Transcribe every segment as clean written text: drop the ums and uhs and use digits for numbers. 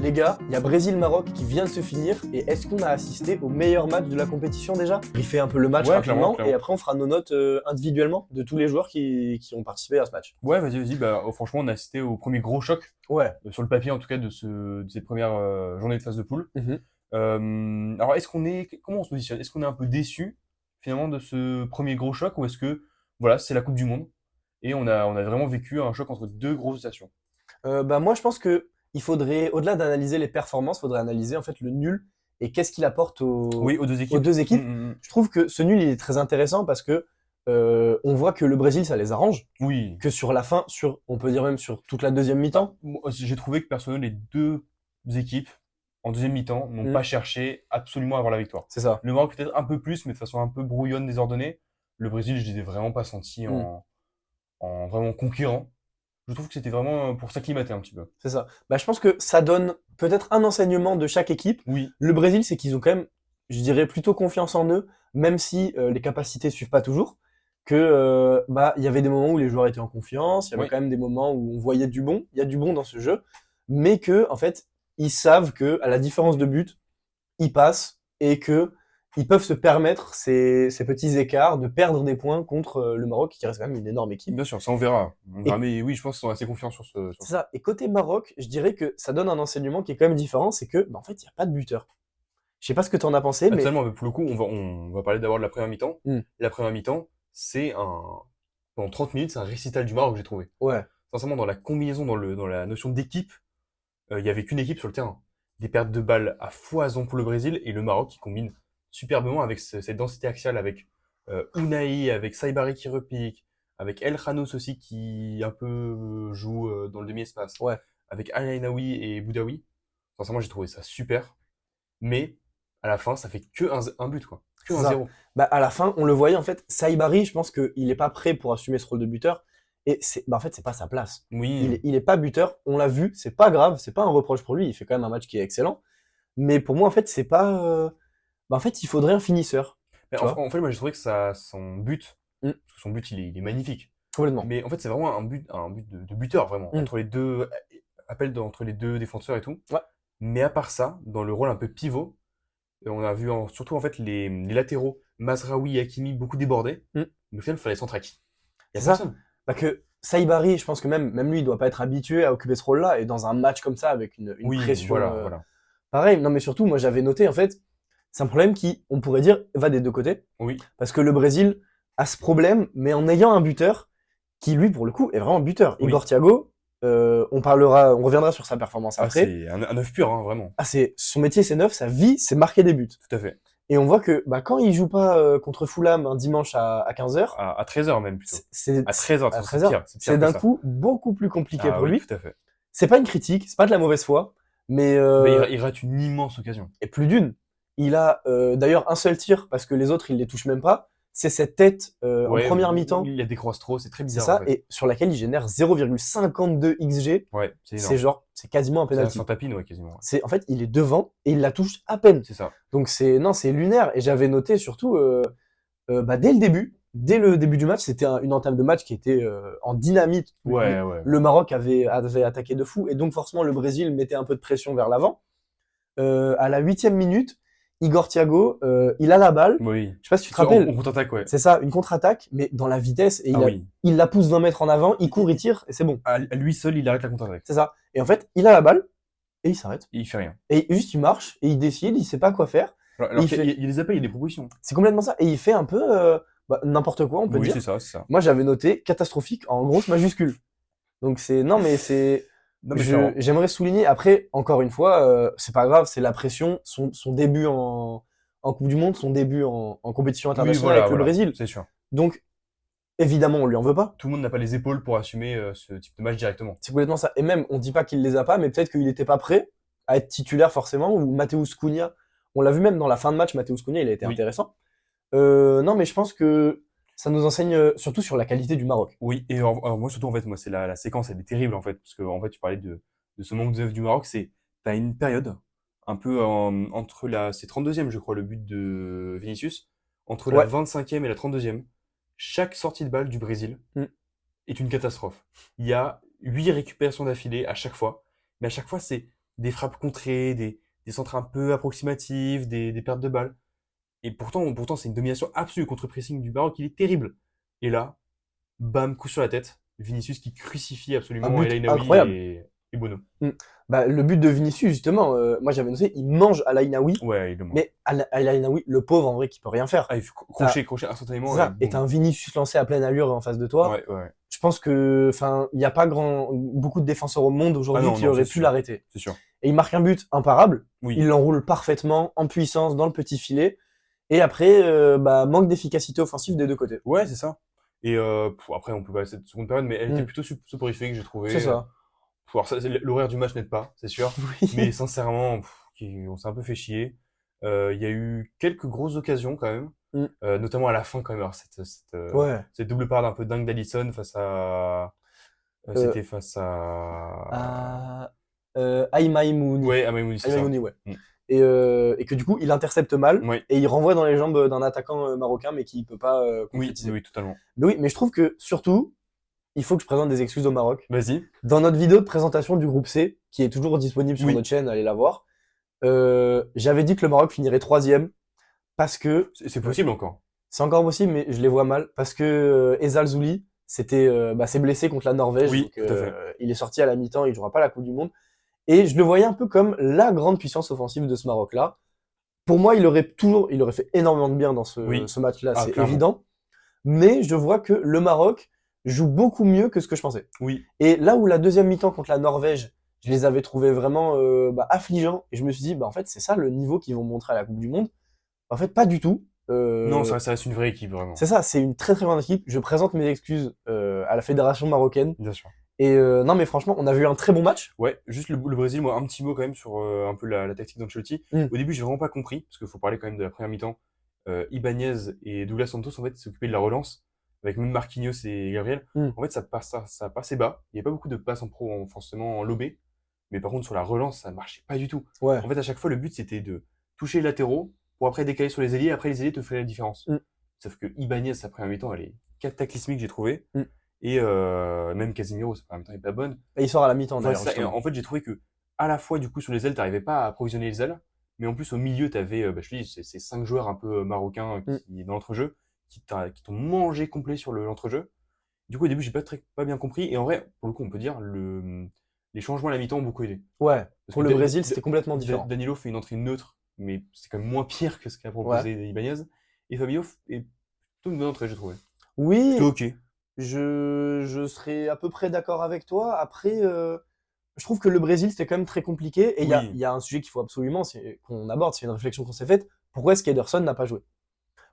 Les gars, il y a Brésil-Maroc qui vient de se finir et est-ce qu'on a assisté au meilleur match de la compétition déjà? Briefer un peu le match Ouais, rapidement clairement. et après on fera nos notes individuellement de tous les joueurs qui ont participé à ce match. Ouais, vas-y. Bah, franchement, on a assisté au premier gros choc, Ouais. sur le papier en tout cas, de cette première journée de phase de poule. Mhm. Alors, comment on se positionne? Est-ce qu'on est un peu déçu finalement de ce premier gros choc ou est-ce que, voilà, c'est la Coupe du Monde et on a vraiment vécu un choc entre deux grosses nations? Bah moi je pense que il faudrait, au-delà d'analyser les performances, faudrait analyser en fait le nul et qu'est-ce qu'il apporte Oui, aux deux aux équipes. deux équipes. Mm. Je trouve que ce nul il est très intéressant parce que on voit que le Brésil ça les arrange, Oui. que sur la fin, on peut dire même sur toute la deuxième mi-temps. Moi, j'ai trouvé que personnellement, les deux équipes, en deuxième mi-temps, n'ont Mhm. pas cherché absolument à avoir la victoire. C'est ça. Le Maroc peut-être un peu plus, mais de façon un peu brouillonne, désordonnée. Le Brésil, je les ai vraiment pas sentis Mhm. en vraiment conquérant. Je trouve que c'était vraiment pour s'acclimater un petit peu. C'est ça. Bah, je pense que ça donne peut-être un enseignement de chaque équipe. Oui, Le Brésil, c'est qu'ils ont quand même, je dirais, plutôt confiance en eux, même si les capacités suivent pas toujours. Que bah il y avait des moments où les joueurs étaient en confiance, il y avait oui, quand même des moments où on voyait du bon, il y a du bon dans ce jeu, mais que en fait ils savent que à la différence de but, ils passent et que ils peuvent se permettre ces petits écarts de perdre des points contre le Maroc qui reste quand même une énorme équipe. bien sûr, ça on verra. On verra, Et mais oui, je pense qu'ils sont assez confiants sur c'est ça. ça. Et côté Maroc, je dirais que ça donne un enseignement qui est quand même différent, c'est que, bah, en fait, il n'y a pas de buteur. Je sais pas ce que tu en as pensé, Ah, mais totalement, mais pour le coup, on va parler d'abord de la première mi-temps. hmm, La première mi-temps, pendant 30 minutes, c'est un récital du Maroc, j'ai trouvé. ouais, Sincèrement, dans la combinaison, dans la notion d'équipe, il y avait qu'une équipe sur le terrain. Des pertes de balles à foison pour le Brésil et le Maroc qui combine superbement avec cette densité axiale avec Unai, avec Saibari qui repique, avec El Khanos aussi qui un peu joue dans le demi-espace, ouais, avec Al Ainaoui et Boudaoui. Sincèrement, j'ai trouvé ça super. Mais à la fin, ça fait que un but, quoi. Que c'est un ça. zéro. Bah, à la fin, on le voyait, en fait, Saibari, je pense qu'il est pas prêt pour assumer ce rôle de buteur, et bah, en fait, c'est pas sa place. Oui. Il est pas buteur, on l'a vu, c'est pas grave, c'est pas un reproche pour lui, il fait quand même un match qui est excellent, mais pour moi, en fait, c'est pas, bah, en fait, il faudrait un finisseur, Mais tu vois. fait, moi, j'ai trouvé que son but, Hmm, parce que son but, il est magnifique. complètement. Mais en fait, c'est vraiment un but de buteur, vraiment, Hmm, entre les deux, entre les deux défenseurs et tout. ouais, Mais à part ça, dans le rôle un peu pivot, on a vu surtout en fait les latéraux, Mazraoui et Hakimi, beaucoup déborder. hmm. Mais au final, il fallait centrer qui? Il y C'est a ça. personne. Bah que Saibari, je pense que même lui, il doit pas être habitué à occuper ce rôle-là. Et dans un match comme ça, avec une Oui, pression voilà. pareil. Non, mais surtout, moi, j'avais noté, en fait, c'est un problème qui, on pourrait dire, va des deux côtés. Oui, Parce que le Brésil a ce problème, mais en ayant un buteur qui, lui, pour le coup, est vraiment buteur. oui. Igor Thiago, on reviendra sur sa performance Ah, après. c'est un œuf pur, hein, vraiment. Ah, son métier, c'est neuf, sa vie, c'est marquer des buts. Tout à fait. Et on voit que bah, quand il joue pas contre Fulham un dimanche à 15h, À 13h même plutôt. c'est À 13h, à c'est 13h. pire. C'est C'est pire que d'un ça. coup beaucoup plus compliqué Ah pour oui, lui. tout à fait. C'est pas une critique, c'est pas de la mauvaise foi, mais Mais il rate une immense occasion. et plus d'une. Il a d'ailleurs un seul tir parce que les autres il les touche même pas. C'est cette tête en Ouais, première mi-temps, il y a des cross trop, c'est très c'est bizarre en ça, fait. et sur laquelle il génère 0,52 XG. Ouais, c'est C'est énorme. genre, c'est quasiment un C'est un penalty. tapis, ouais, quasiment. Ouais. C'est en fait, il est devant et il la touche à peine. C'est ça. Donc c'est non, c'est lunaire. Et j'avais noté surtout bah, dès le début du match, c'était une entame de match qui était en dynamite. Ouais. Le Maroc avait attaqué de fou et donc forcément le Brésil mettait un peu de pression vers l'avant. À la 8e minute, Igor Thiago, il a la balle. Oui. Je sais pas si tu te rappelles, On contre-attaque, ouais. c'est ça, une contre-attaque, mais dans la vitesse et Ah oui. il la pousse d'un mètre en avant, il court, il tire et c'est bon. À lui seul, il arrête la contre-attaque. C'est ça. Et en fait, il a la balle et il s'arrête. Et il fait rien. Et juste il marche et il décide, il sait pas quoi faire. Et Alors qu'il y a des appels, il y a des propositions. c'est complètement ça. Et il fait un peu bah, n'importe quoi, on peut Oui, dire. c'est ça. Moi, j'avais noté catastrophique en grosse majuscule. Donc c'est non mais c'est Non, mais clairement. j'aimerais souligner après encore une fois c'est pas grave, c'est la pression, son début en Coupe du Monde, son début en compétition Oui, internationale avec le voilà. Brésil. C'est sûr. Donc évidemment, on lui en veut pas. Tout le monde n'a pas les épaules pour assumer ce type de match directement. C'est complètement ça. Et même on dit pas qu'il les a pas, mais peut-être qu'il était pas prêt à être titulaire forcément ou Matheus Cunha, on l'a vu même dans la fin de match, Matheus Cunha, il a été Oui. intéressant. Non mais je pense que ça nous enseigne surtout sur la qualité du Maroc. Oui, et alors moi surtout en fait, moi c'est la séquence, elle est terrible en fait, parce que en fait tu parlais de ce manque d'œuvre du Maroc, t'as une période un peu entre c'est 32e je crois le but de Vinicius, entre la Ouais. 25e et la 32e, chaque sortie de balle du Brésil Mm. est une catastrophe. Il y a 8 récupérations d'affilée à chaque fois, mais à chaque fois c'est des frappes contrées, des centres un peu approximatifs, des pertes de balles. Et pourtant c'est une domination absolue contre le pressing du Maroc, il est terrible. Et là, bam, coup sur la tête. Vinicius qui crucifie Un absolument El but Ainaoui incroyable. et Bono. Mm. Bah, le but de Vinicius, justement, moi j'avais noté, il mange à l'Ainaoui, Ouais, il le mange. mais à l'Ainaoui, le pauvre en vrai, qui peut rien faire. Ah, il fait T'as, crochet c'est instantanément et ça, et t'as boum. un Vinicius lancé à pleine allure en face de toi. Ouais, ouais. Je pense que, enfin, il n'y a pas beaucoup de défenseurs au monde Ah aujourd'hui non, qui non, c'est auraient pu sûr. l'arrêter. C'est sûr. Et il marque un but imparable, il Oui. l'enroule parfaitement, en puissance, dans le petit filet. Et après, bah, manque d'efficacité offensive des deux côtés. Ouais, c'est ça. Et après, on peut passer cette seconde période, mais elle était Mm. plutôt soporifique, j'ai C'est trouvé. ça. Alors ça, l'horaire du match n'aide pas, c'est sûr. Mais Oui. sincèrement, on s'est un peu fait chier. Il y a eu quelques grosses occasions quand même, Mm. notamment à la fin quand même. Alors, Ouais. cette double parade un peu dingue d'Alisson Euh, c'était face à... à Aïmaïmouni. Ouais, à Maïmouni, c'est ça. Aïmaïmouni, ouais. Mm. Et que du coup, il intercepte mal Ouais. et il renvoie dans les jambes d'un attaquant marocain, mais qui peut pas Oui, oui, concrétiser. oui, totalement. Mais oui, mais je trouve que surtout, il faut que je présente des excuses au Maroc. Vas-y. Dans notre vidéo de présentation du groupe C, qui est toujours disponible sur Oui, notre chaîne, allez la voir, j'avais dit que le Maroc finirait troisième parce que c'est possible encore. c'est encore possible, mais je les vois mal parce que Ezal Zouli s'est blessé contre la Norvège, Oui, donc tout à fait. il est sorti à la mi-temps, il jouera pas la Coupe du Monde. Et je le voyais un peu comme la grande puissance offensive de ce Maroc-là. Pour moi, il aurait fait énormément de bien dans Oui. ce match-là, Ah, c'est clairement. évident. Mais je vois que le Maroc joue beaucoup mieux que ce que je pensais. Oui. Et là où la deuxième mi-temps contre la Norvège, je les avais trouvés vraiment affligeants, et je me suis dit, bah en fait, c'est ça le niveau qu'ils vont montrer à la Coupe du Monde. En fait, pas du tout. Non, ça reste une vraie équipe, vraiment. C'est ça, c'est une très très grande équipe. Je présente mes excuses à la fédération marocaine. Bien sûr. Et non, mais franchement, on a vu un très bon match. Ouais, juste le Brésil, moi, un petit mot quand même sur un peu la tactique d'Ancelotti. Mm. Au début, j'ai vraiment pas compris, parce qu'il faut parler quand même de la première mi-temps. Ibanez et Douglas Santos, en fait, s'occupaient de la relance, avec même Marquinhos et Gabriel. Mm. En fait, ça passait bas. Il n'y avait pas beaucoup de passes en pro, forcément en lobé. Mais par contre, sur la relance, ça marchait pas du tout. Ouais. En fait, à chaque fois, le but, c'était de toucher les latéraux, pour après décaler sur les ailiers, après les ailiers te feraient la différence. Mm. Sauf que Ibanez, sa première mi-temps, elle est cataclysmique, j'ai trouvé. Mm. Et même Casemiro, sa première mi-temps est pas bonne. Et il sort à la mi-temps Voilà, d'ailleurs, c'est ça. Et justement. en fait, j'ai trouvé que, à la fois, du coup, sur les ailes, t'arrivais pas à approvisionner les ailes, mais en plus, au milieu, t'avais, bah, je te dis, ces 5 joueurs un peu marocains Mm. qui, dans l'entrejeu, qui t'ont mangé complet sur l'entrejeu. Du coup, au début, j'ai pas bien compris. Et en vrai, pour le coup, on peut dire, les changements à la mi-temps ont beaucoup aidé. Ouais. Parce Pour que le Brésil, c'était complètement différent. Danilo fait une entrée neutre, mais c'est quand même moins pire que ce qu'a Ouais. proposé Ibanez. Et Fabio est plutôt une bonne entrée, j'ai trouvé. Oui, Plutôt ok. je serais à peu près d'accord avec toi. Après, je trouve que le Brésil, c'était quand même très compliqué. Et Oui, il y a un sujet qu'il faut absolument qu'on aborde, c'est une réflexion qu'on s'est faite. Pourquoi est-ce qu'Ederson n'a pas joué?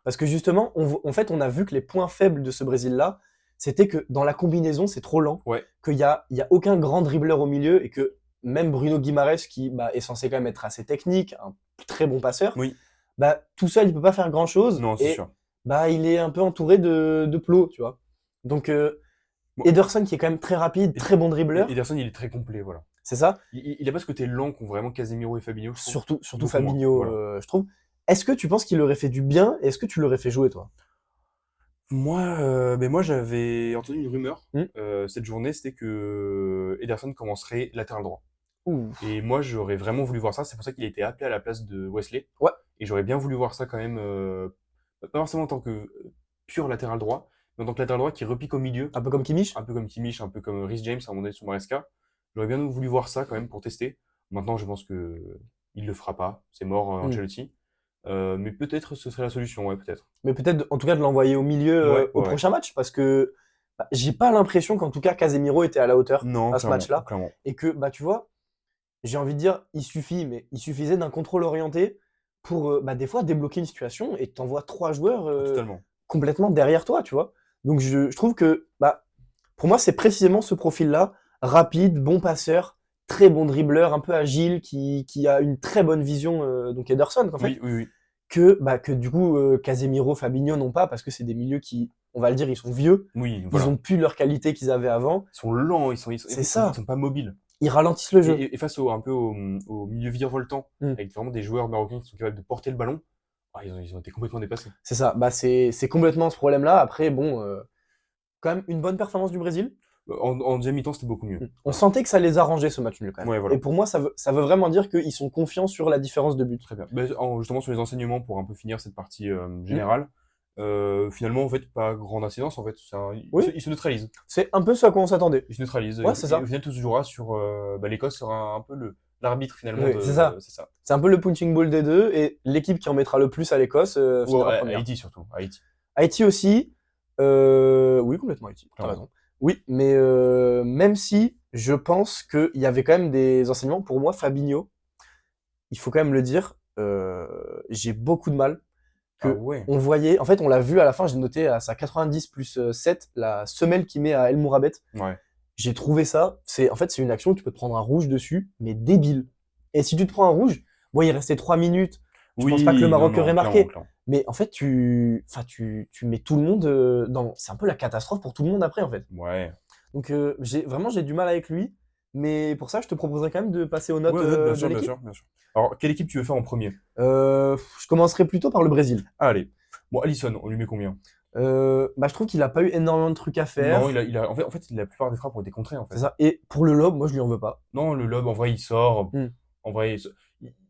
Parce que justement, en fait, on a vu que les points faibles de ce Brésil-là, c'était que dans la combinaison, c'est trop lent, ouais, il y a aucun grand dribbleur au milieu et que même Bruno Guimaraes, qui bah, est censé quand même être assez technique, un très bon passeur, oui. bah, tout seul, il peut pas faire grand-chose Non, c'est et sûr. bah, il est un peu entouré de plots, tu vois. Donc, Bon, Ederson, qui est quand même très rapide, très bon dribbleur, Ederson, il est très complet, voilà. c'est ça. Il a pas ce côté lent qu'ont vraiment Casemiro et Fabinho, je trouve. Surtout Beaucoup moins, Fabinho, voilà. je trouve. Est-ce que tu penses qu'il aurait fait du bien et est-ce que tu l'aurais fait jouer, toi? Moi, j'avais entendu une rumeur Hmm. cette journée, c'était que Ederson commencerait latéral droit. Ouh. Et moi, j'aurais vraiment voulu voir ça. C'est pour ça qu'il a été appelé à la place de Wesley. Ouais, Et j'aurais bien voulu voir ça quand même, pas forcément en tant que pur latéral droit, mais en tant que latéral droit qui repique au milieu, un peu comme Kimmich. un peu comme Kimmich, un peu comme Rhys James à un moment donné sur Maresca. J'aurais bien voulu voir ça quand même pour tester. Maintenant, je pense que il le fera pas. C'est mort, Hmm. Ancelotti. Mais peut-être ce serait la solution, ouais, peut-être. Mais peut-être, en tout cas, de l'envoyer au milieu Ouais, au ouais, ouais. prochain match, parce que bah, j'ai pas l'impression qu'en tout cas Casemiro était à la hauteur Non, à ce clairement, match-là, clairement. et que bah tu vois, j'ai envie de dire, il suffisait d'un contrôle orienté pour bah, des fois débloquer une situation et t'envoies trois joueurs Ah, totalement. complètement derrière toi, tu vois. Donc je trouve que bah pour moi c'est précisément ce profil-là, rapide, bon passeur, très bon dribbleur, un peu agile, qui a une très bonne vision, donc Ederson en fait Oui, oui, oui. que du coup Casemiro, Fabinho n'ont pas parce que c'est des milieux qui, on va le dire, ils sont vieux, Oui, ils voilà. ont plus leur qualité qu'ils avaient avant. Ils sont lents, en C'est fait, ils ça, sont pas mobiles. ils ralentissent le Et, jeu. et face au milieu virevoltant, Mm. avec vraiment des joueurs marocains qui sont capables de porter le ballon, ils ont été complètement dépassés. C'est ça, bah c'est complètement ce problème-là. Après bon, quand même une bonne performance du Brésil. En deuxième mi-temps, c'était beaucoup mieux. On sentait que ça les arrangeait ce match nul quand même. Ouais, voilà. Et pour moi, ça veut vraiment dire qu'ils sont confiants sur la différence de but. Très bien. Justement, sur les enseignements, pour un peu finir cette partie générale, finalement, en fait, pas grande incidence. En fait, Oui. il se neutralise. C'est un peu ce à quoi on s'attendait. Il se neutralise. Ouais, Et, c'est et ça. au final, tout se jouera sur. L'Écosse sera un peu l'arbitre finalement Oui, c'est ça. C'est ça. C'est un peu le punching ball des deux et l'équipe qui en mettra le plus à l'Écosse finira première. Haïti surtout. Haïti. Haïti aussi. Oui, complètement Haïti. T'as Clairement. raison. Oui, mais même si je pense qu'il y avait quand même des enseignements, pour moi, Fabinho, il faut quand même le dire, j'ai beaucoup de mal Ah que ouais. on voyait, en fait, on l'a vu à la fin, j'ai noté à sa 90 plus 7, la semelle qu'il met à El Mourabet. Ouais. J'ai trouvé ça, en fait, c'est une action où tu peux te prendre un rouge dessus, mais débile. Et si tu te prends un rouge, bon, il restait 3 minutes, je pense pas que le Oui, non, Maroc non, aurait clairement, marqué. clairement. Mais en fait, tu mets tout le monde dans. C'est un peu la catastrophe pour tout le monde après, en fait. Ouais. Donc, j'ai du mal avec lui. Mais pour ça, je te proposerais quand même de passer aux notes Ouais, bien de sûr, bien l'équipe. sûr, bien sûr. Alors, quelle équipe tu veux faire en premier? Je commencerai plutôt par le Brésil. Allez. Bon, Alisson, on lui met combien? Je trouve qu'il a pas eu énormément de trucs à faire. Non, en fait, la plupart des frappes ont été contrées, en C'est fait. ça. Et pour le lob, moi, je lui en veux pas. Non, le lob, en vrai, il sort. Hmm, En vrai,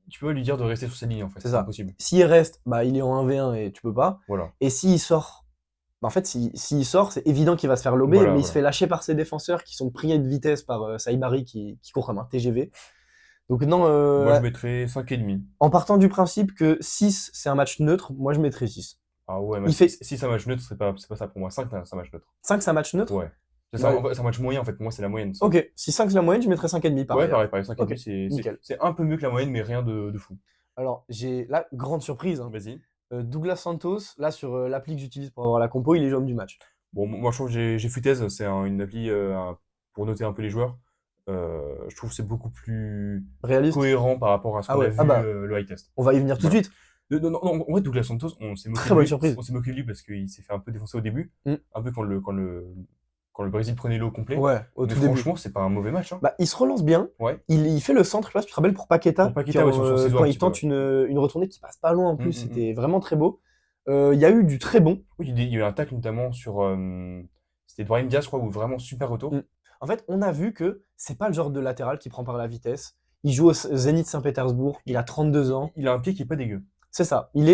tu peux lui dire de rester sur sa ligne, en fait. c'est C'est ça. impossible. S'il reste, bah, il est en 1v1 et tu peux pas. Voilà. Et s'il sort, bah, en fait, s'il sort, c'est évident qu'il va se faire lober, Voilà, mais il se voilà. fait lâcher par ses défenseurs qui sont priés de vitesse par Saïbari qui court comme un TGV. Donc non, Moi, je mettrais 5,5. en partant du principe que 6, c'est un match neutre, moi je mettrais 6. Ah ouais, mais Il fait si c'est un match neutre, c'est pas ça pour moi. 5, c'est un match neutre. 5, c'est un match neutre? Ouais. Bah, En fait, c'est un match moyen, en fait. Pour moi, c'est la moyenne, 5. ok, si 5 c'est la moyenne, je mettrais 5,5 Ouais, pareil. pareil, Ok, 5,5, nickel. c'est un peu mieux que la moyenne, mais rien de fou. Alors, j'ai la grande surprise, hein. Vas-y. Douglas Santos, là sur l'appli que j'utilise pour avoir la compo, il est homme du match. Bon, moi, je trouve que j'ai Futez, c'est une appli pour noter un peu les joueurs. Je trouve que c'est beaucoup plus Réaliste? cohérent par rapport à ce Ah qu'on a ouais, vu ah bah, le high test. on va y venir tout de Voilà. suite. Non, non, non, en vrai, Douglas Santos, on s'est moqué Très de bonne lui. surprise. On s'est moqué de lui parce qu'il s'est fait un peu défoncer au début, Mm. un peu quand le Brésil prenait l'eau complet. Ouais, au Mais tout début. franchement, c'est pas un mauvais match, hein. Bah, il se relance bien. Ouais. Il fait le centre, je sais pas si tu te rappelles, pour Paqueta, Pour Paqueta, ouais, sur ciseaux quand un il petit peu, tente une retournée qui passe pas loin en plus, Mm. c'était vraiment très beau. Il y a eu du très bon. Oui, il y a eu un tacle notamment sur. C'était Brahim Diaz, je crois, ou vraiment super retour. Mm. En fait, on a vu que c'est pas le genre de latéral qui prend par la vitesse. Il joue au Zénith Saint-Pétersbourg, il a 32 ans. Il a un pied qui est pas dégueu. C'est ça. Il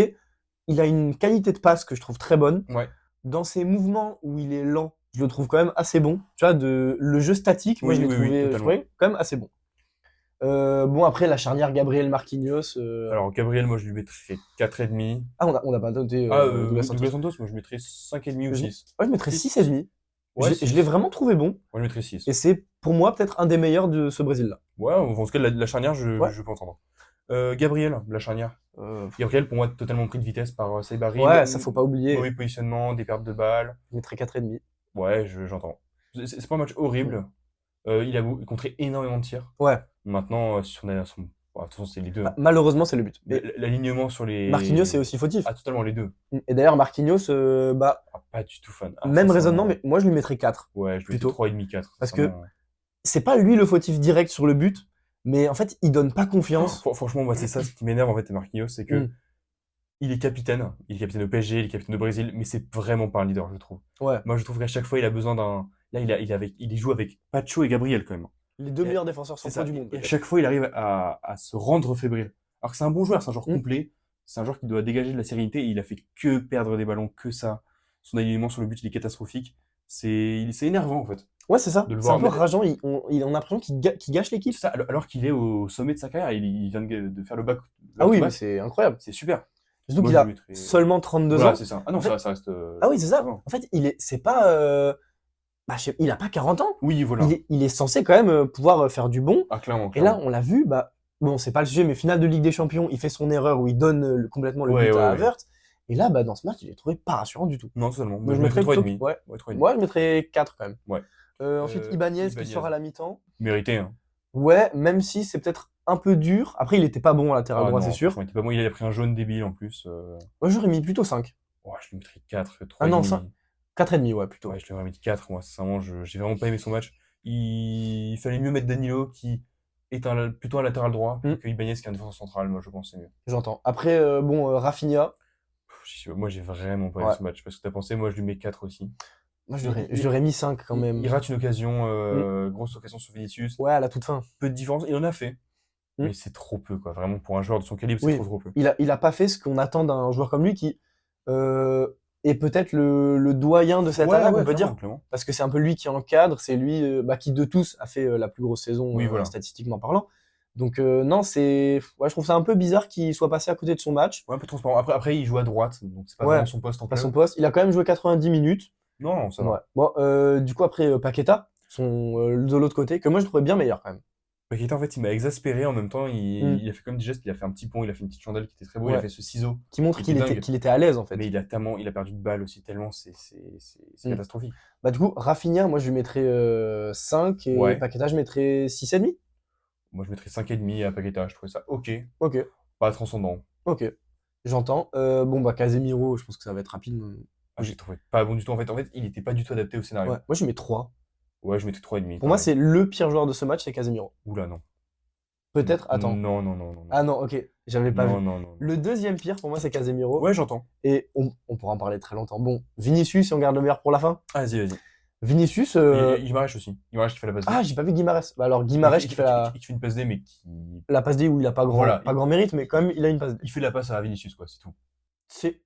a une qualité de passe que je trouve très bonne. Ouais. Dans ses mouvements où il est lent, je le trouve quand même assez bon. Tu vois, le jeu statique, moi Oui, je l'ai oui, oui, trouvé, je totalement. trouvais quand même assez bon. Bon, après, la charnière Gabriel Marquinhos. Alors, Gabriel, moi, je lui mettrais 4,5. Ah, on a pas noté Douglas Santos. Douglas Santos, moi, je mettrais 5,5 ou 6. Ouais, je mettrais Six. 6,5. Ouais, Je six. l'ai vraiment trouvé bon. Moi, je mettrais 6. Et c'est pour moi peut-être un des meilleurs de ce Brésil-là. Ouais, en tout cas, la charnière, Ouais. je peux entendre. Gabriel, la charnière. Gabriel, pour moi, totalement pris de vitesse par Saibari. Ouais, ça faut pas oublier. Mauvais positionnement, des pertes de balles. Je mettrais 4,5. Ouais, j'entends. C'est pas un match horrible. Il comptait énormément de tirs. Ouais. Maintenant, si on a son. Bon, de toute façon, c'est les deux. Bah, malheureusement, c'est le but. Mais L'alignement sur les. Marquinhos, c'est aussi fautif. Ah, totalement, les deux. Et d'ailleurs, Marquinhos, Ah, pas du tout fan. Ah, même ça, raisonnement, mais moi je lui mettrais 4. Ouais, je lui plutôt. mettrais 3,5, 4. Parce que c'est pas lui le fautif direct sur le but, mais en fait, il donne pas confiance. Franchement, moi, c'est ça ce qui m'énerve en fait, Marquinhos, c'est que il est capitaine au PSG, il est capitaine au Brésil, mais c'est vraiment pas un leader, je trouve. Ouais. Moi, je trouve qu'à chaque fois, il a besoin d'un. Là, il joue avec Pacho et Gabriel quand même. Les deux Et- meilleurs défenseurs C'est centraux ça. du monde. Et à chaque fois, il arrive à se rendre fébrile. Alors que c'est un bon joueur, c'est un joueur Mm. complet, c'est un joueur qui doit dégager de la sérénité, et il a fait que perdre des ballons, que ça. Son alignement sur le but, il est catastrophique. C'est énervant en fait. Ouais, c'est ça. De le C'est un voir. peu rageant. On a l'impression qu'il gâche l'équipe. C'est ça, alors qu'il est au sommet de sa carrière, il vient de faire le bac. Ah oui, back-to-back. mais c'est incroyable. C'est super. Surtout Moi, qu'il je a lui mettrais- seulement 32 Voilà, ans. c'est ça. Ah non, En fait- ça reste. Ah oui, c'est ça. Non. En fait, c'est pas. Il a pas 40 ans. Oui, voilà. Il est censé quand même pouvoir faire du bon. Ah, clairement. Et là, on l'a vu, bon, c'est pas le sujet, mais finale de Ligue des Champions, il fait son erreur où il donne complètement le Ouais, but ouais, à ouais. Havertz. Et là, dans ce match, je l'ai trouvé pas rassurant du tout. Non, totalement. Donc, Moi, je je mettrais mettrais 3,5. plutôt- ouais. Ouais, 3,5. Moi, je mettrais 4 quand même. Ouais. Ensuite, Ibanez qui Ibanez. sort à la mi-temps. Mérité, hein. Ouais, même si c'est peut-être un peu dur. Après, il était pas bon à latéral Ah droit, non, c'est sûr. franchement, il était pas bon. Il a pris un jaune débile en plus. Moi, j'aurais mis plutôt 5. Ouais, je lui mettrais 4, 3,5. Ah non, 4,5, ouais, plutôt. Ouais, je lui aurais mis 4. Moi, sincèrement, j'ai vraiment pas aimé son match. Il fallait mieux mettre Danilo, qui est plutôt un latéral droit, Mm. que Ibanez, qui est un défenseur central. Moi, je pense que c'est mieux. J'entends. Après, Rafinha, Moi, j'ai vraiment pas aimé Ouais. ce match. Parce que t'as pensé, moi, je lui mets 4 aussi. Moi, Il, je l'aurais mis 5 quand même. il rate une occasion, Mm. grosse occasion sur Vinicius. Ouais, à la toute fin. Peu de différence, il en a fait. Mm. Mais c'est trop peu, quoi. Vraiment, pour un joueur de son calibre, c'est Oui, trop peu. il a pas fait ce qu'on attend d'un joueur comme lui qui euh, est peut-être le doyen de cette Ouais, attaque, on ouais, peut clairement, dire. clairement. Parce que c'est un peu lui qui encadre, c'est lui bah, qui de tous a fait la plus grosse saison Oui, voilà. statistiquement parlant. Donc non, ouais, je trouve ça un peu bizarre qu'il soit passé à côté de son match. Ouais, un peu transparent. Après, il joue à droite, donc c'est pas Ouais, vraiment son poste en pas son club. poste. Il a quand même joué 90 minutes. Non, non, ça Ouais. va. Bon, du coup, après, Paqueta, de l'autre côté, que moi je trouvais bien meilleur quand même. Paqueta, en fait, il m'a exaspéré. En même temps, Hmm. il a fait comme des gestes. Il a fait un petit pont, il a fait une petite chandelle qui était très beau. Il a Ouais. fait ce ciseau Qui montre qui était dingue. qu'il était à l'aise en fait. Mais il a perdu de balles aussi tellement, c'est Hmm. catastrophique. Bah, du coup, Rafinha, moi je lui mettrais 5 et Ouais. Paqueta, je mettrais 6,5. Moi, je mettrais 5,5 à Paqueta. Je trouvais ça ok. Ok, Pas transcendant. ok. J'entends. Bon, bah, Casemiro, je pense que ça va être rapide. Ah, j'ai trouvé pas bon du tout. En fait, il était pas du tout adapté au Ouais, scénario. moi je lui mets 3. Ouais, je mettrais 3,5, Pour moi, pareil. c'est le pire joueur de ce match, c'est Casemiro. Oula, non. Peut-être, attends. Non, non, non, non, non. Ah non, ok, j'avais pas Non, vu. non, non, non. Le deuxième pire pour moi, c'est Casemiro. Ouais, j'entends. Et on pourra en parler très longtemps. Bon, Vinicius, si on garde le meilleur pour la fin. Ah, vas-y, vas-y. Vinicius, Et Guimaraes aussi. Guimaraes qui fait la passe D. ah, j'ai pas vu Guimarães. Bah alors, Ouais, Guimarães qui fait qui fait une passe D, mais qui. la passe D où il a Voilà. pas grand mérite, mais quand même, il a une passe D. Il fait la passe à Vinicius, quoi, c'est tout.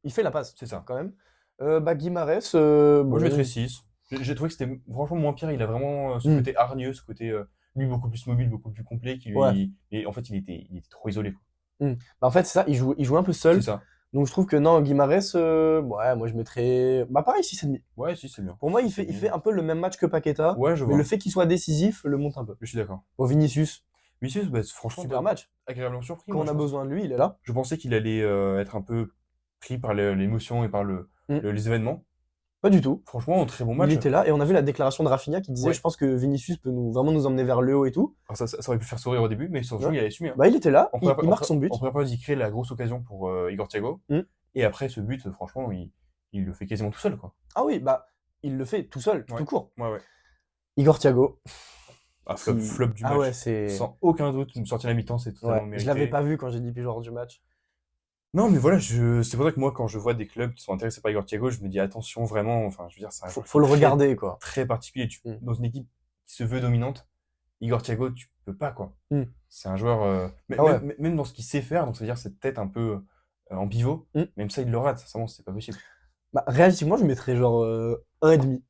Il fait la passe, C'est ça. quand même. Bah, Guimarães, Moi, je bon, mettrais 6. J'ai trouvé que c'était franchement moins pire. Il a vraiment ce hmm, côté hargneux, ce côté, lui, beaucoup plus mobile, beaucoup plus complet, qui ouais. lui. Et en fait, il était trop isolé, quoi. Bah, en fait, c'est ça, il joue un peu C'est seul. ça. Donc, je trouve que non, Guimarães, ouais, moi, je mettrais. Bah, pareil, 6,5. Ouais, si, c'est bien. Pour moi, C'est il bien. fait un peu le même match que Paqueta, Ouais, je mais le vois. fait qu'il soit décisif le monte un peu. Je suis d'accord. Bon, Vinicius, Vinicius, bah, franchement, super match. agréablement surpris. Quand Moi, on a besoin de lui, il est là. je pensais qu'il allait être un peu pris par l'émotion et par Hmm, les événements. Pas du tout. Franchement, un très bon Il match. était là et on a vu la déclaration de Rafinha qui disait Ouais. je pense que Vinicius peut vraiment nous emmener vers le haut et tout. Alors ça aurait pu faire sourire au début, mais surtout, Ouais. il a assumé, hein. Bah, il était là, En il marque son but. première période, il crée la grosse occasion pour Igor Thiago. Hmm. Et après, ce but, franchement, il le fait quasiment tout seul, quoi. Ah oui, bah, il le fait tout seul, Ouais. tout court. Ouais, ouais. Igor Thiago. Ah, flop du Ah match. ouais, c'est. Sans aucun doute, une sortie à la mi-temps, c'est Ouais, totalement je l'avais mérité. pas vu quand j'ai dit joueur du match. Non, mais voilà, c'est pour ça que moi, quand je vois des clubs qui sont intéressés par Igor Thiago, je me dis attention, vraiment, enfin, je veux dire, c'est un joueur qui Faut est le regarder, quoi. très particulier. Hmm. Dans une équipe qui se veut dominante, Igor Thiago, tu peux pas, quoi. Hmm. C'est un joueur, Ah ouais. même dans ce qu'il sait faire, donc c'est-à-dire cette tête un peu en pivot, Hmm. même ça, il le rate, sincèrement, c'est pas possible. Bah, réalistiquement, je mettrais genre 1,5.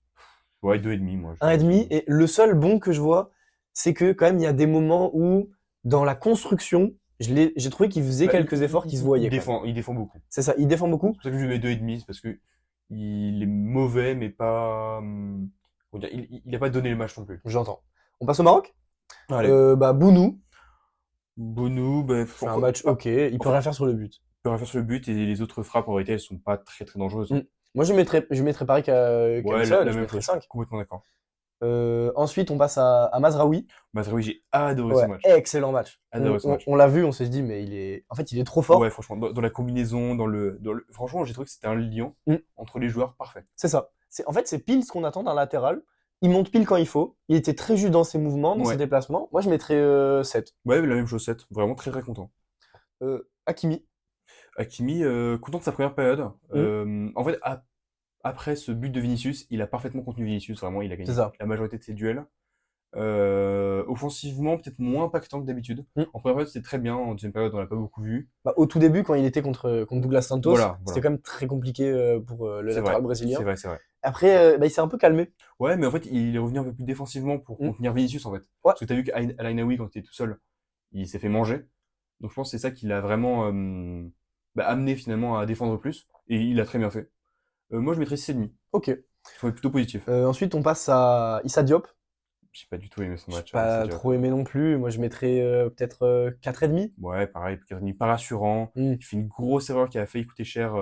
Ouais, 2,5, moi. 1,5. Et le seul bon que je vois, c'est que quand même, il y a des moments où, dans la construction, j'ai trouvé qu'il faisait Bah, quelques efforts qui se voyaient. Il défend beaucoup. C'est ça, il défend beaucoup. C'est pour ça que je lui mets 2,5, c'est parce que il est mauvais, mais pas. Comment dire, il a pas donné le match non plus. J'entends. On passe au Maroc. Allez. Bah, Bounou, Bonou, bah, fait un match ok. Il peut rien faire sur le but. peut rien faire sur le but et les autres frappes en réalité elles sont pas très très dangereuses, hein. Moi, je mettrais pareil Ouais, qu'Amson, la je même mettrais chose, 5. complètement d'accord. Ensuite, on passe à Mazraoui. Mazraoui, j'ai adoré Ouais, ce match. excellent match. Adoré ce match. On l'a vu, on s'est dit, mais en fait, il est trop fort. Ouais, franchement, dans la combinaison, franchement, j'ai trouvé que c'était un lion Mm. entre les joueurs parfait. C'est ça. En fait, c'est pile ce qu'on attend d'un latéral. Il monte pile quand il faut. Il était très juste dans ses mouvements, dans Ouais. ses déplacements. Moi, je mettrais 7. Ouais, la même chaussette, vraiment très très content. Hakimi. Hakimi, content de sa première période. Mm. En fait, après ce but de Vinicius, il a parfaitement contenu Vinicius, vraiment, il a C'est gagné ça. la majorité de ses duels. Offensivement, peut-être moins impactant que d'habitude. Mm. En première période, c'était très bien. En deuxième période, on l'a pas beaucoup vu. Bah, au tout début, quand il était contre Douglas Santos, Voilà. c'était quand même très compliqué pour le C'est latéral vrai, brésilien. c'est vrai. Après, bah, il s'est un peu calmé. Ouais, mais en fait, il est revenu un peu plus défensivement pour contenir Vinicius, en fait. Ouais. Parce que t'as vu qu'Al Ainaoui, quand il était tout seul, il s'est fait manger. Donc je pense que c'est ça qui l'a vraiment amené finalement à défendre plus. Et il a très bien fait. Moi, je mettrais 6,5. Ok. Je trouvais plutôt positif. Ensuite, on passe à Issa Diop. J'ai pas du tout aimé son J'ai match. pas c'est dur. trop aimé non plus. Moi, je mettrais peut-être 4,5. Ouais, pareil, pas rassurant. Mm. Il fait une grosse erreur qui a failli coûter cher.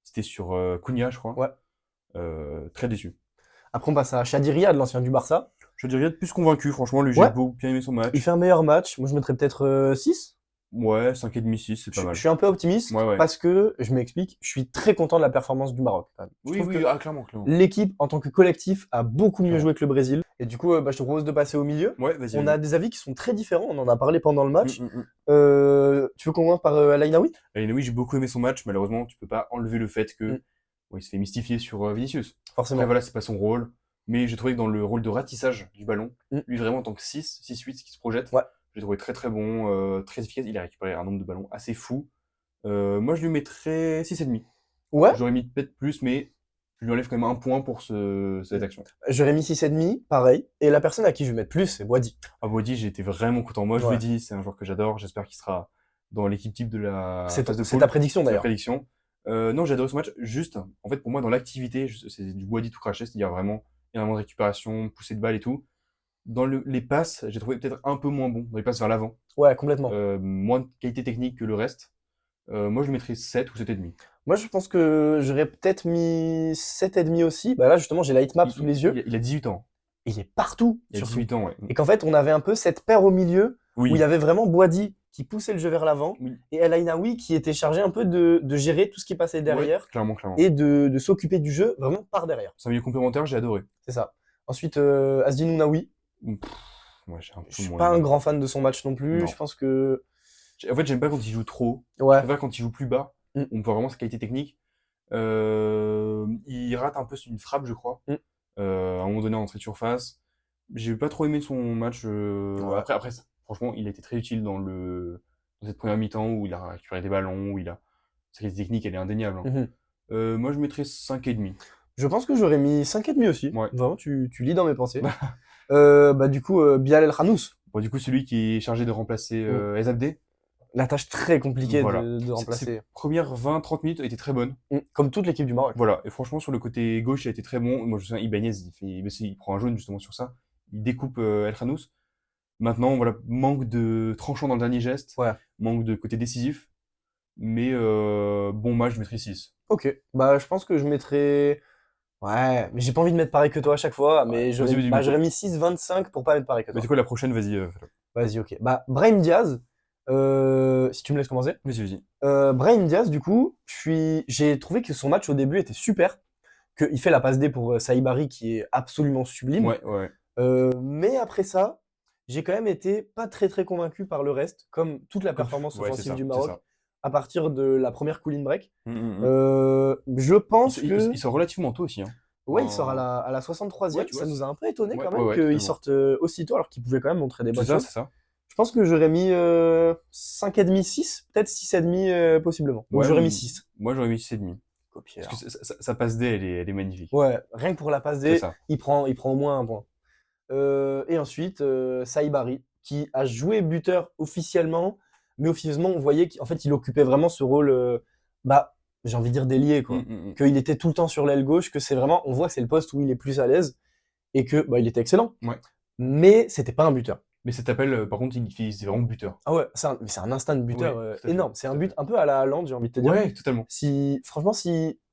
C'était sur Cunha, je crois. Ouais. Très déçu. Après, on passe à Chadi Riyad, l'ancien du Barça. Je dirais plus convaincu, franchement. Lui, Ouais. j'ai beaucoup bien aimé son match. Il fait un meilleur match. Moi, je mettrais peut-être 6. Ouais, 5,5, 6, c'est pas Je mal. suis un peu optimiste Ouais. parce que, je m'explique, je suis très content de la performance du Maroc, quand même. Je trouve que Clairement. l'équipe, en tant que collectif, a beaucoup mieux Clairement. joué que le Brésil. Et du coup, bah, je te propose de passer au milieu. Ouais, vas-y. On a des avis qui sont très différents. On en a parlé pendant le match. Mm. Tu veux qu'on commence par Al Ainaoui? Oui, j'ai beaucoup aimé son match. Malheureusement, tu peux pas enlever le fait que bon, il se fait mystifier sur Vinicius. Forcément. Après, voilà, c'est pas son rôle. Mais j'ai trouvé que dans le rôle de ratissage du ballon, Mm. lui vraiment en tant que 6-8 qui se projette, Ouais. j'ai trouvé très très bon, très efficace. Il a récupéré un nombre de ballons assez fou. Moi, je lui mettrais 6,5. Ouais, J'aurais mis peut-être plus, mais je lui enlève quand même un point pour cette action. j'aurais mis 6,5, pareil. Et la personne à qui je vais mettre plus, c'est Boadi. À Bodhi, j'ai été vraiment content. Moi, je vous Ouais. l'ai dit, c'est un joueur que j'adore. J'espère qu'il sera dans l'équipe type de la C'est phase de c'est poule. ta prédiction C'est ma d'ailleurs. prédiction. Non, j'ai adoré ce match. Juste, en fait, pour moi, dans l'activité, c'est du Boadi tout craché, c'est-à-dire vraiment énormément de récupération, poussée de balle et tout. Dans les passes, j'ai trouvé peut-être un peu moins bon, dans les passes vers l'avant. Ouais, complètement. Moins de qualité technique que le reste. Moi, je lui mettrais 7 ou 7,5. Moi, je pense que j'aurais peut-être mis 7,5 aussi. Bah là, justement, j'ai la hitmap sous les yeux. Il a 18 ans. Et il est partout, Il a surtout. 18 ans, ouais. Et qu'en fait, on avait un peu cette paire au milieu où il y Oui, avait vraiment Boadi qui poussait le jeu vers l'avant oui. et El Ainaoui qui était chargé un peu de gérer tout ce qui passait derrière Ouais, clairement, clairement. et de s'occuper du jeu vraiment par derrière. C'est un milieu complémentaire, j'ai adoré. C'est ça. Ensuite, Asdin Ounaoui. Moi, j'ai un peu Je suis moins pas un aimé. grand fan de son match non plus. Non. Je pense que. En fait, j'aime pas quand il joue trop. Je Ouais. préfère quand il joue plus bas. Mm. On voit vraiment sa qualité technique. Il rate un peu une frappe, je crois. Mm. À un moment donné, en entrée de surface. J'ai pas trop aimé son match. Ouais. Après, franchement, il a été très utile dans cette première mi-temps où il a récupéré des ballons, sa qualité technique, elle est indéniable, hein. Mhm. Moi, je mettrais 5,5. Je pense que j'aurais mis 5,5 aussi. Ouais. Vraiment, tu lis dans mes pensées. Bah, du coup, Bilal El Khanous. Bon, du coup, celui qui est chargé de remplacer Ezabde. La tâche très compliquée Voilà. de remplacer. Ses premières 20-30 minutes étaient très bonnes. Comme toute l'équipe du Maroc. Voilà, et franchement, sur le côté gauche, il a été très bon. Moi, je me souviens, Ibanez, il prend un jaune justement sur ça. Il découpe El Khanous. Maintenant, voilà, manque de tranchant dans le dernier geste, Ouais. manque de côté décisif. Mais bon match, je mettrais 6. Ok. Bah, je pense que je mettrais. Ouais, mais j'ai pas envie de mettre pareil que toi à chaque fois. Ouais. Mais Vas-y, vas-y, j'aurais mis 6,25 pour pas mettre pareil que Mais toi. c'est quoi la prochaine? Vas-y, fais-le. Vas-y, ok. Bah, Brahim Diaz. Si tu me laisses commencer. Vas-y, vas-y. Brahim Diaz, du coup, j'ai trouvé que son match au début était super. Qu'il fait la passe D pour Saïbari qui est absolument sublime. Ouais, ouais. Mais après ça, j'ai quand même été pas très très convaincu par le reste, comme toute la performance Ouais, c'est offensive ça, du c'est Maroc, ça. à partir de la première cooling break. Mm, mm, mm. Je pense que. Il sort relativement tôt aussi, hein. Ouais, il sort à la 63e, Ouais, tu ça vois, nous a un peu étonné ouais, quand ouais, même ouais, qu'il totalement. sorte aussitôt alors qu'il pouvait quand même montrer des C'est bonnes ça, choses. c'est ça. Je pense que j'aurais mis 5,5, 6, peut-être 6,5 possiblement. Donc Ouais, j'aurais mis 6. Moi, j'aurais mis 6,5. Copier. Parce que sa passe D, elle est magnifique. Ouais, rien que pour la passe C'est D, ça. il prend au moins un point. Et ensuite, Saïbari, qui a joué buteur officiellement, mais officieusement, on voyait qu'en fait, il occupait vraiment ce rôle, bah, j'ai envie de dire d'ailier, quoi. Qu'il était tout le temps sur l'aile gauche, que c'est vraiment, on voit que c'est le poste où il est plus à l'aise, et que, bah, il était excellent. Ouais. Mais c'était pas un buteur. Mais cet appel, par contre, c'est vraiment buteur. Ah ouais, mais c'est un instinct de buteur Oui, tout à fait, énorme. C'est tout un à but fait. un peu à la Haaland, j'ai envie de te dire. Ouais, totalement. Franchement,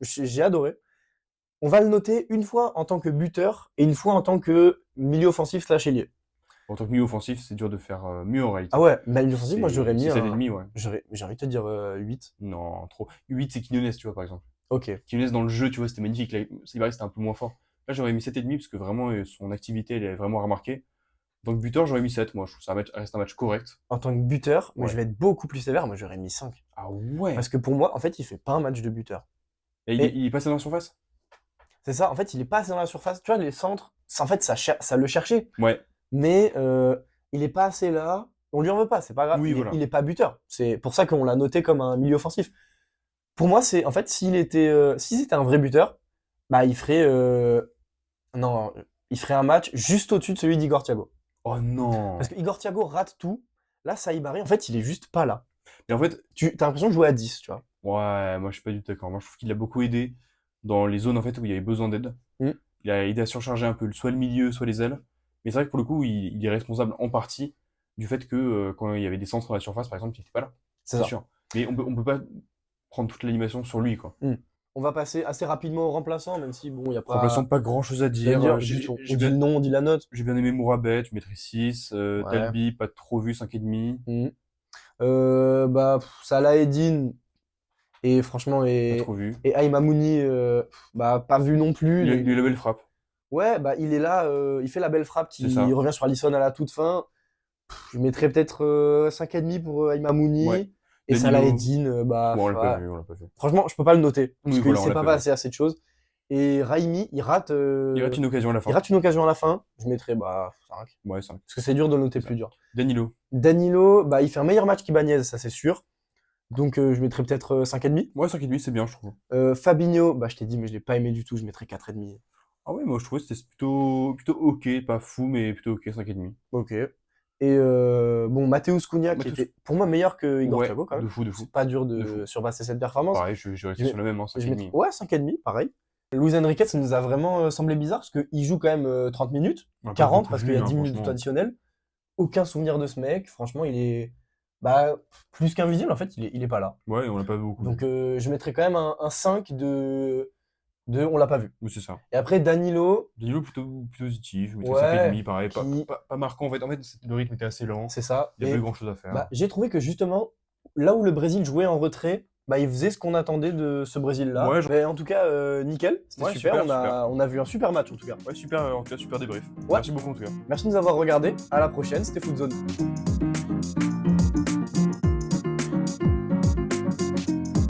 j'ai adoré. On va le noter une fois en tant que buteur et une fois en tant que milieu offensif / ailier. En tant que milieu offensif, c'est dur de faire mieux en réalité. Ah ouais, mais milieu offensif, moi j'aurais mis C'est un. 7,5, ouais. J'ai envie de te dire 8. Non, trop. 8, c'est Quinones, tu vois, par exemple. Ok. Quinones dans le jeu, tu vois, c'était magnifique. Là, c'est vrai, c'était un peu moins fort. Là, j'aurais mis 7,5 parce que vraiment, son activité, elle est vraiment remarquée. Donc, buteur, j'aurais mis 7. Moi, je trouve que ça reste un match correct. En tant que buteur, mais Ouais. je vais être beaucoup plus sévère, moi j'aurais mis 5. Ah ouais. Parce que pour moi, en fait, il fait pas un match de buteur. Et il est passé dans la surface? C'est ça, en fait, il est pas assez dans la surface. Tu vois, les centres, en fait, ça le cherchait. Ouais. Mais il est pas assez là. On lui en veut pas, c'est pas grave. Oui, il, voilà. il est pas buteur. C'est pour ça qu'on l'a noté comme un milieu offensif. Pour moi, c'est en fait, si c'était un vrai buteur, bah il ferait un match juste au-dessus de celui d'Igor Thiago. Oh non. Parce que Igor Thiago rate tout. Là, Saïbari, en fait, il est juste pas là. Et en fait, Tu as l'impression de jouer à 10, tu vois. ouais, moi, je suis pas du tout d'accord. Moi, je trouve qu'il a beaucoup aidé dans les zones, en fait, où il y avait besoin d'aide. Mm. Il a aidé à surcharger un peu soit le milieu, soit les ailes. Mais c'est vrai que pour le coup, il est responsable en partie du fait que quand il y avait des centres dans la surface, par exemple, il n'était pas là. C'est C'est ça. sûr. Mais on peut pas prendre toute l'animation sur lui, quoi. On va passer assez rapidement au remplaçant, même si bon, il y a pas. Remplaçant, pas grand chose à dire. C'est-à-dire, J'ai on dit le nom, on dit la note. bien aimé Mourabet, je mettrais 6. Ouais. Talbi, pas trop vu, 5,5. Bah, Salah Eddin, et franchement, Pas trop vu. et Aïm Amouni, bah, pas vu non plus. Il a donc- eu la belle frappe. Ouais, bah, il est là, il fait la belle frappe qui C'est ça. revient sur Alisson à la toute fin. Je mettrais peut-être 5,5 pour Aïm Amouni. Ouais. Et Danilo. Salah Eddin, bah, Bon, on l'a pas ouais. vu, on l'a pas vu. Franchement, je peux pas le noter. Parce Oui, qu'il voilà, on s'est l'a pas pas vu. passé assez de choses. Et Raimi, il rate Il rate une occasion à la fin. à la fin. Je mettrais, bah, 5. Ouais, 5. Parce que c'est dur de le noter C'est ça. plus dur. Danilo. Danilo, bah, il fait un meilleur match qu'Ibanez, ça c'est sûr. Donc, je mettrais peut-être 5,5. Ouais, 5,5, c'est bien, je trouve. Fabinho, bah, je t'ai dit, mais je l'ai pas aimé du tout. Je mettrais 4,5. Ah ouais, moi je trouvais que c'était plutôt ok, pas fou, mais plutôt ok, 5,5. Ok. Et bon, Matheus Cunha, qui Matheus- était pour moi meilleur que Igor Ouais, Thiago quand même. de fou. C'est pas dur De de fou. surpasser cette performance. Pareil, je restais Je sur le même, hein, Je mettrais 5,5. ouais, 5,5, pareil. Luis Enrique, ça nous a vraiment semblé bizarre parce qu'il joue quand même 30 minutes, On l'a pas 40 beaucoup parce vu, qu'il y a hein, 10 minutes de temps franchement. additionnel. Aucun souvenir de ce mec. Franchement, il est bah, plus qu'invisible en fait, il est pas là. Ouais, on l'a pas beaucoup Donc vu. je mettrais quand même un 5 de on l'a pas vu. Mais c'est ça. Et après Danilo, Danilo plutôt positif, je mettrais ouais, 5,5, pareil, qui pas marquant. En fait, le rythme était assez lent. c'est ça. Il y a pas eu Et grand chose à faire. bah, j'ai trouvé que justement, là où le Brésil jouait en retrait, bah, il faisait ce qu'on attendait de ce Brésil-là. Ouais, Mais en tout cas, nickel, c'était Ouais, super. super. On a vu un super match en tout cas. Ouais, super, en tout cas, super débrief. Ouais. Merci beaucoup en tout cas. Merci de nous avoir regardés. À la prochaine, c'était Footzone.